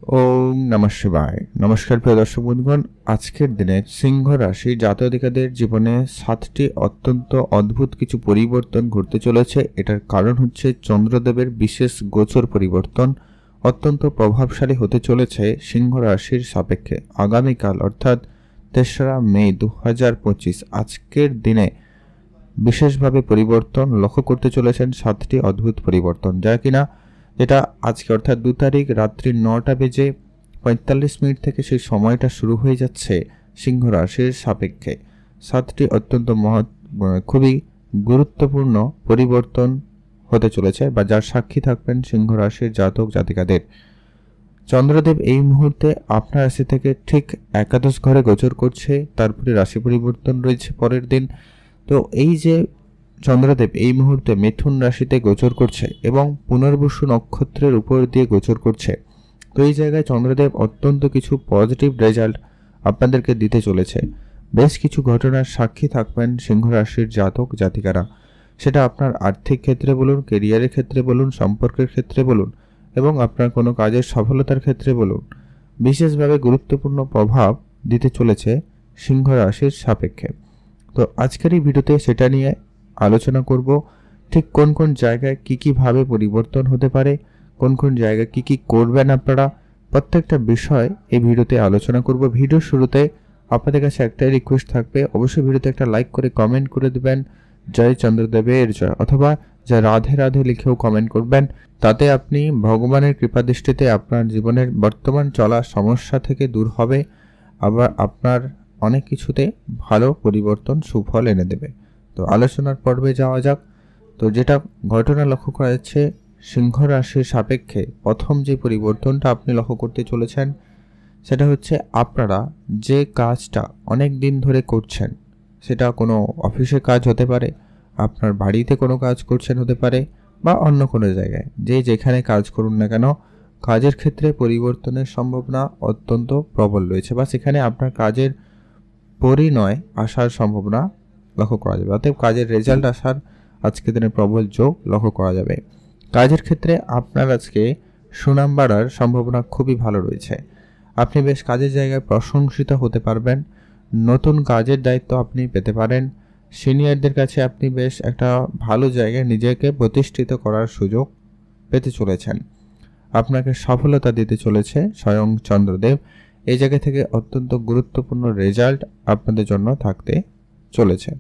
ওম নমঃ শিবায়। নমস্কার প্রিয় দর্শক বন্ধুগণ, আজকের দিনে সিংহ রাশি জাতক-জাতিকাদের জীবনে 7টি অত্যন্ত অদ্ভুত কিছু পরিবর্তন ঘটতে চলেছে। এটার কারণ হচ্ছে চন্দ্রদেবের বিশেষ গোচর পরিবর্তন অত্যন্ত প্রভাবশালী হতে চলেছে সিংহ রাশির সাপেক্ষে। আগামীকাল অর্থাৎ ৩রা মে ২০২৫ আজকের দিনে বিশেষভাবে পরিবর্তন লক্ষ্য করতে চলেছেন 7টি অদ্ভুত পরিবর্তন, যেটা আজকে অর্থাৎ 2 তারিখ রাত্রি 9টা বেজে 45 মিনিট থেকে সেই সময়টা শুরু হয়ে যাচ্ছে সিংহ রাশির সাপেক্ষে। 7টি অত্যন্ত খুবই গুরুত্বপূর্ণ পরিবর্তন হতে চলেছে বা যার সাক্ষী থাকবেন সিংহ রাশির জাতক জাতিকাদের। চন্দ্রদেব এই মুহূর্তে আপনার রাশি থেকে ঠিক একাদশ ঘরে গোচর করছে, তারপরে রাশি পরিবর্তন রয়েছে পরের দিন। তো এই যে চন্দ্রদেব এই মুহূর্তে মিথুন রাশিতে গোচর করছে এবং পুনর্বসু নক্ষত্রের উপর দিয়ে গোচর করছে, তো এই জায়গায় চন্দ্রদেব অত্যন্ত কিছু পজিটিভ রেজাল্ট আপনাদেরকে দিতে চলেছে। বেশ কিছু ঘটনার সাক্ষী থাকবেন সিংহ রাশির জাতক জাতিকারা। সেটা আপনার আর্থিক ক্ষেত্রে বলুন, কেরিয়ারের ক্ষেত্রে বলুন, সম্পর্কের ক্ষেত্রে বলুন এবং আপনার কোনো কাজের সফলতার ক্ষেত্রে বলুন, বিশেষভাবে গুরুত্বপূর্ণ প্রভাব দিতে চলেছে সিংহ রাশির সাপেক্ষে। তো আজকের এই ভিডিওতে সেটা নিয়ে আলোচনা করব। ঠিক কোন কোন জায়গায় কি ভাবে পরিবর্তন হতে পারে, কোন কোন জায়গায় কি করবেন আপনারা, প্রত্যেকটা বিষয় এই ভিডিওতে আলোচনা করব। ভিডিওর শুরুতে আপনাদের কাছে একটাই রিকোয়েস্ট থাকবে, অবশ্যই ভিডিওতে একটা লাইক করে কমেন্ট করে দিবেন জয় চন্দ্রদেবের জয়, অথবা জয় রাধে রাধে লিখেও কমেন্ট করবেন। তাতে আপনি ভগবানের কৃপা দৃষ্টিতে আপনার জীবনের বর্তমান চলা সমস্যা থেকে দূর হবে, আবার আপনার অনেক কিছুতে ভালো পরিবর্তন সুফল এনে দেবে। তো আলোচনার পর্বে যাওয়া যাক। তো যেটা ঘটনা লক্ষ্য করা যাচ্ছে সিংহ রাশির সাপেক্ষে, প্রথম যে পরিবর্তনটা আপনি লক্ষ্য করতে চলেছেন সেটা হচ্ছে আপনারা যে কাজটা অনেক দিন ধরে করছেন, সেটা কোনো অফিসে কাজ হতে পারে, আপনার বাড়িতে কোনো কাজ করছেন হতে পারে, বা অন্য কোনো জায়গায় যেখানে কাজ করুন না কেন, কাজের ক্ষেত্রে পরিবর্তনের সম্ভাবনা অত্যন্ত প্রবল রয়েছে, বা সেখানে আপনার কাজের পরিণয় আসার সম্ভাবনা লক্ষ্য করা যাবে। অতএব কাজের রেজাল্ট আসার আজকের দিনে প্রবল যোগ লক্ষ্য করা যাবে। কাজের ক্ষেত্রে আপনার আজকে সুনাম বাড়ার সম্ভাবনা খুবই ভালো রয়েছে। আপনি বেশ কাজের জায়গায় প্রশংসিত হতে পারবেন, নতুন কাজের দায়িত্ব আপনি পেতে পারেন, সিনিয়রদের কাছে আপনি বেশ একটা ভালো জায়গায় নিজেকে প্রতিষ্ঠিত করার সুযোগ পেতে চলেছেন। আপনাকে সফলতা দিতে চলেছে স্বয়ং চন্দ্রদেব। এই জায়গা থেকে অত্যন্ত গুরুত্বপূর্ণ রেজাল্ট আপনাদের জন্য থাকতে চলেছে।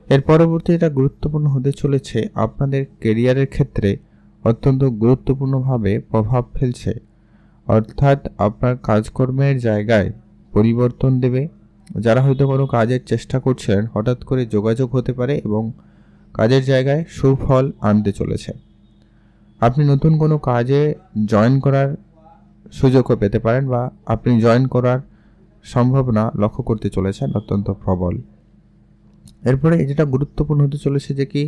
এর পরবর্তী এটা গুরুত্বপূর্ণ হতে চলেছে আপনাদের কেরিয়ারের ক্ষেত্রে, অত্যন্ত গুরুত্বপূর্ণভাবে প্রভাব ফেলছে, অর্থাৎ আপনার কাজকর্মের জায়গায় পরিবর্তন দেবে। যারা হয়তো কোনো কাজের চেষ্টা করছিলেন, হঠাৎ করে যোগাযোগ হতে পারে এবং কাজের জায়গায় সুফল আনতে চলেছে। আপনি নতুন কোনো কাজে জয়েন করার সুযোগও পেতে পারেন, বা আপনি জয়েন করার সম্ভাবনা লক্ষ্য করতে চলেছেন অত্যন্ত প্রবল। এরপরে যেটা গুরুত্বপূর্ণ হতে চলেছে যে কি,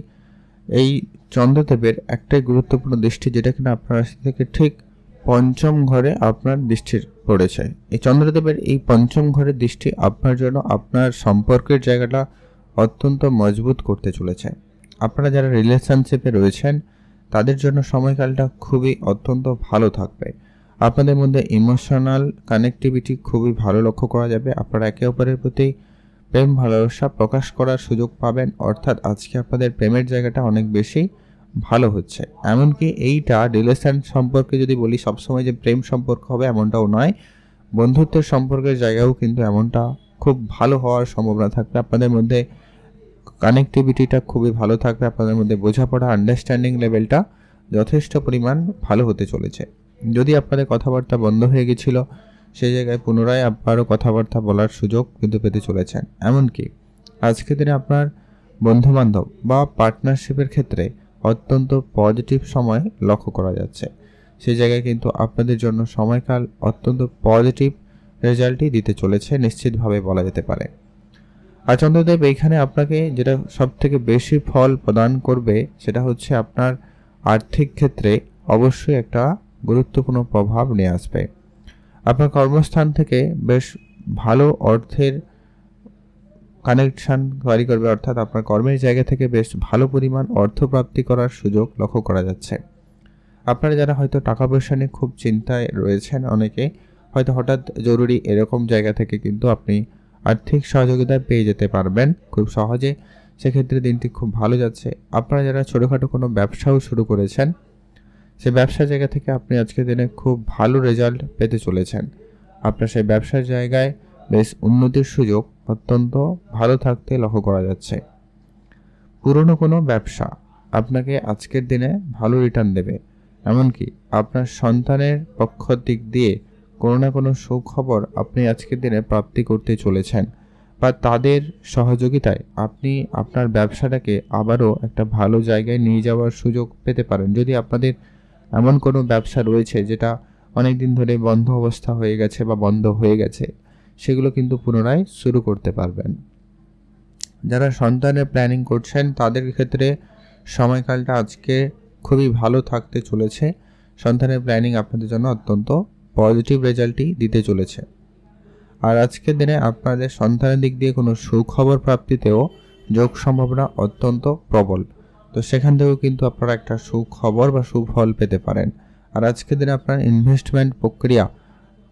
এই চন্দ্রদেবের একটাই গুরুত্বপূর্ণ দৃষ্টি, যেটা কিনা আপনার রাশি থেকে ঠিক পঞ্চম ঘরে আপনার দৃষ্টি পড়েছে। এই চন্দ্রদেবের এই পঞ্চম ঘরের দৃষ্টি আপনার জন্য আপনার সম্পর্কের জায়গাটা অত্যন্ত মজবুত করতে চলেছে। আপনারা যারা রিলেশনশিপে রয়েছেন তাদের জন্য সময়কালটা খুবই অত্যন্ত ভালো থাকবে। আপনাদের মধ্যে ইমোশনাল কানেক্টিভিটি খুবই ভালো লক্ষ্য করা যাবে। আপনারা একে অপরের প্রতি প্রেম ভালোবাসা প্রকাশ করার সুযোগ পাবেন, অর্থাৎ আজকে আপনাদের প্রেমের জায়গাটা অনেক বেশি ভালো হচ্ছে। এমনকি এইটা রিলেশন সম্পর্কে যদি বলি, সবসময় যে প্রেম সম্পর্ক হবে এমনটাও নয়, বন্ধুত্বের সম্পর্কের জায়গাও কিন্তু এমনটা খুব ভালো হওয়ার সম্ভাবনা থাকবে। আপনাদের মধ্যে কানেক্টিভিটিটা খুবই ভালো থাকবে, আপনাদের মধ্যে বোঝাপড়া আন্ডারস্ট্যান্ডিং লেভেলটা যথেষ্ট পরিমাণ ভালো হতে চলেছে। যদি আপনাদের কথাবার্তা বন্ধ হয়ে গেছিল, সেই জায়গায় পুনরায় আবারও কথাবার্তা বলার সুযোগ কিন্তু পেতে চলেছেন। এমনকি আজকের দিনে আপনার বন্ধুবান্ধব বা পার্টনারশিপের ক্ষেত্রে অত্যন্ত পজিটিভ সময় লক্ষ্য করা যাচ্ছে। সেই জায়গায় কিন্তু আপনাদের জন্য সময়কাল অত্যন্ত পজিটিভ রেজাল্টই দিতে চলেছে, নিশ্চিতভাবে বলা যেতে পারে। আর চন্দ্রদেব এইখানে আপনাকে যেটা সব থেকে বেশি ফল প্রদান করবে সেটা হচ্ছে আপনার আর্থিক ক্ষেত্রে অবশ্যই একটা গুরুত্বপূর্ণ প্রভাব নিয়ে আসবে। আপনার কর্মস্থান থেকে বেশ ভালো অর্থের কানেকশান তৈরি করবে, অর্থাৎ আপনার কর্মের জায়গা থেকে বেশ ভালো পরিমাণ অর্থ প্রাপ্তি করার সুযোগ লক্ষ্য করা যাচ্ছে। আপনারা যারা হয়তো টাকা পয়সা নিয়ে খুব চিন্তায় রয়েছেন, অনেকে হয়তো হঠাৎ জরুরি এরকম জায়গা থেকে কিন্তু আপনি আর্থিক সহযোগিতা পেয়ে যেতে পারবেন খুব সহজে। সেক্ষেত্রে দিনটি খুব ভালো যাচ্ছে। আপনারা যারা ছোটোখাটো কোনো ব্যবসাও শুরু করেছেন, সেই ব্যবসার জায়গা থেকে আপনি আজকের দিনে খুব ভালো রেজাল্ট পেতে চলেছেন। আপনার সেই ব্যবসার জায়গায় বেশ উন্নতির সুযোগ অত্যন্ত ভালো থাকতে লক্ষ্য করা যাচ্ছে। পুরনো কোনো ব্যবসা আপনাকে আজকের দিনে ভালো রিটার্ন দেবে। এমনকি আপনার সন্তানের পক্ষ দিক দিয়ে কোনো না কোনো সুখবর আপনি আজকের দিনে প্রাপ্তি করতে চলেছেন, বা তাদের সহযোগিতায় আপনি আপনার ব্যবসাটাকে আবারও একটা ভালো জায়গায় নিয়ে যাওয়ার সুযোগ পেতে পারেন। যদি আপনাদের এমন কোনো ব্যবসা রয়েছে যেটা অনেক দিন ধরে বন্ধ অবস্থা হয়ে গেছে বা বন্ধ হয়ে গেছে, সেগুলো কিন্তু পুনরায় শুরু করতে পারবেন। যারা সন্তানের প্ল্যানিং করছেন তাদের ক্ষেত্রে সময়কালটা আজকে খুবই ভালো থাকতে চলেছে। সন্তানের প্ল্যানিং আপনাদের জন্য অত্যন্ত পজিটিভ রেজাল্টই দিতে চলেছে। আর আজকের দিনে আপনাদের সন্তানের দিক দিয়ে কোনো সুখবর প্রাপ্তিতেও যোগ সম্ভাবনা অত্যন্ত প্রবল। তো সেখান থেকেও কিন্তু আপনারা একটা সুখবর বা সুফল পেতে পারেন। আর আজকের দিনে আপনার ইনভেস্টমেন্ট প্রক্রিয়া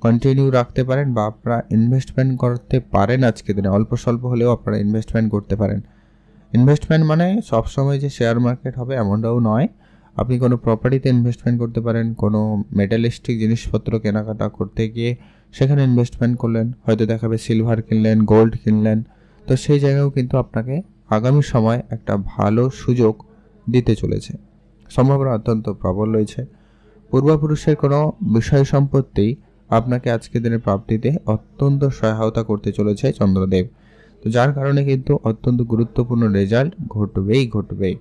কন্টিনিউ রাখতে পারেন, বা আপনারা ইনভেস্টমেন্ট করতে পারেন। আজকের দিনে অল্প স্বল্প হলেও আপনারা ইনভেস্টমেন্ট করতে পারেন। ইনভেস্টমেন্ট মানে সবসময় যে শেয়ার মার্কেট হবে এমনটাও নয়। আপনি কোনো প্রপার্টিতে ইনভেস্টমেন্ট করতে পারেন, কোনো মেটালিস্টিক জিনিসপত্র কেনাকাটা করতে গিয়ে সেখানে ইনভেস্টমেন্ট করলেন, হয়তো দেখাবে সিলভার কিনলেন, গোল্ড কিনলেন। তো সেই জায়গায়ও কিন্তু আপনাকে আগামী সময় একটা ভালো সুযোগ দিতে চলেছে। সম্ভাবনা অত্যন্ত প্রবল রয়েছে। পূর্বপুরুষের কোনো বিষয় সম্পত্তি আপনাকে আজকের দিনের প্রাপ্তিতে অত্যন্ত সহায়তা করতে চলেছে চন্দ্রদেব। তো যার কারণে কিন্তু অত্যন্ত গুরুত্বপূর্ণ রেজাল্ট ঘটবেই।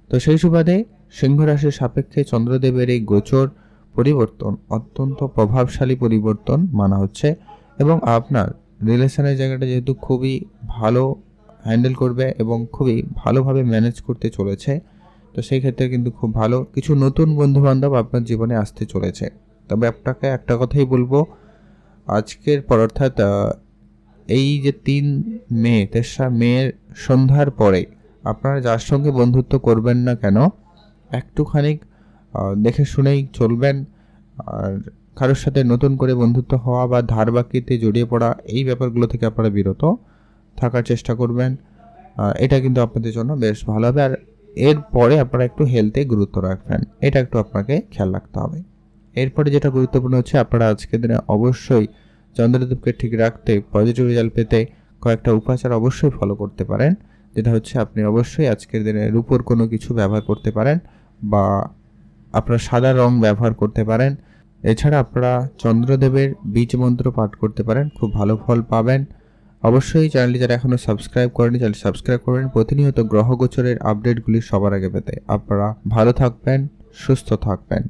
তো সেই সুবাদে সিংহ রাশির সাপেক্ষে চন্দ্রদেবের এই গোচর পরিবর্তন অত্যন্ত প্রভাবশালী পরিবর্তন মানা হচ্ছে, এবং আপনার রিলেশনের জায়গাটা যেহেতু খুবই ভালো হ্যান্ডেল করবে এবং খুবই ভালোভাবে ম্যানেজ করতে চলেছে, তো সেই ক্ষেত্রে কিন্তু খুব ভালো কিছু নতুন বন্ধুবান্ধব আপনার জীবনে আসতে চলেছে। তবে আপনাকে একটা কথাই বলবো, আজকের পর অর্থাৎ এই যে 3 মের সন্ধ্যার পরে আপনারা যার সঙ্গে বন্ধুত্ব করবেন না কেন, একটুখানি দেখে শুনেই চলবেন। আর কারোর সাথে নতুন করে বন্ধুত্ব হওয়া বা ধার বাকিতে জড়িয়ে পড়া, এই ব্যাপারগুলো থেকে আপনারা বিরত থাকার চেষ্টা করবেন। এটা কিন্তু আপনাদের জন্য বেশ ভালো হবে। আর এরপরে আপনারা একটু হেলথে গুরুত্ব রাখবেন, এটা একটু আপনাকে খেয়াল রাখতে হবে। এরপরে যেটা গুরুত্বপূর্ণ হচ্ছে, আপনারা আজকের দিনে অবশ্যই চন্দ্রদেবকে ঠিক রাখতে, পজিটিভ রেজাল্ট পেতে কয়েকটা উপাচার অবশ্যই ফলো করতে পারেন। যেটা হচ্ছে, আপনি অবশ্যই আজকের দিনে রূপোর কোনো কিছু ব্যবহার করতে পারেন, বা আপনারা সাদা রং ব্যবহার করতে পারেন। এছাড়া আপনারা চন্দ্রদেবের বীজ মন্ত্র পাঠ করতে পারেন, খুব ভালো ফল পাবেন। অবশ্যই চ্যানেলটি যারা এখনও সাবস্ক্রাইব করেনি, চ্যানেল সাবস্ক্রাইব করবেন প্রতিনিয়ত গ্রহ গোচরের আপডেটগুলি সবার আগে পেতে। আপনারা ভালো থাকবেন, সুস্থ থাকবেন।